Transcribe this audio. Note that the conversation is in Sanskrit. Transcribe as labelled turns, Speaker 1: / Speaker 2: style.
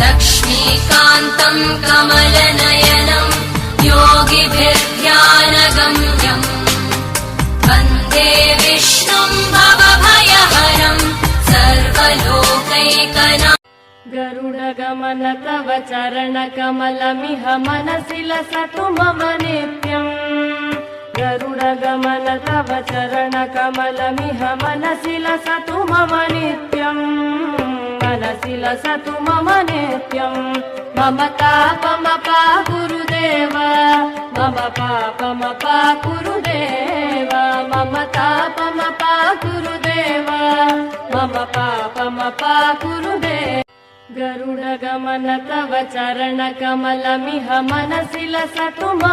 Speaker 1: लक्ष्मीकान्तं कमलनयनं योगिभिर्ध्यानगम्यम् वन्दे विष्णुं भवभयहरं सर्वलोकैकनाथम्।
Speaker 2: गरुडगमन तव चरणकमलमिह मनसि लसतु मम नित्यम्। गरुडगमन तव चरणकमलमिह मनसि लसतु मम नित्यम्। मनसि लसतु मम नित्यम्। मम तापमपा गुरुदेव मम पापमपा गुरुदेव मम तापमपा गुरुदेव मम पापमपा गुरुदेव। गरुडगमन तव चरणकमलमिह मनसि लसतु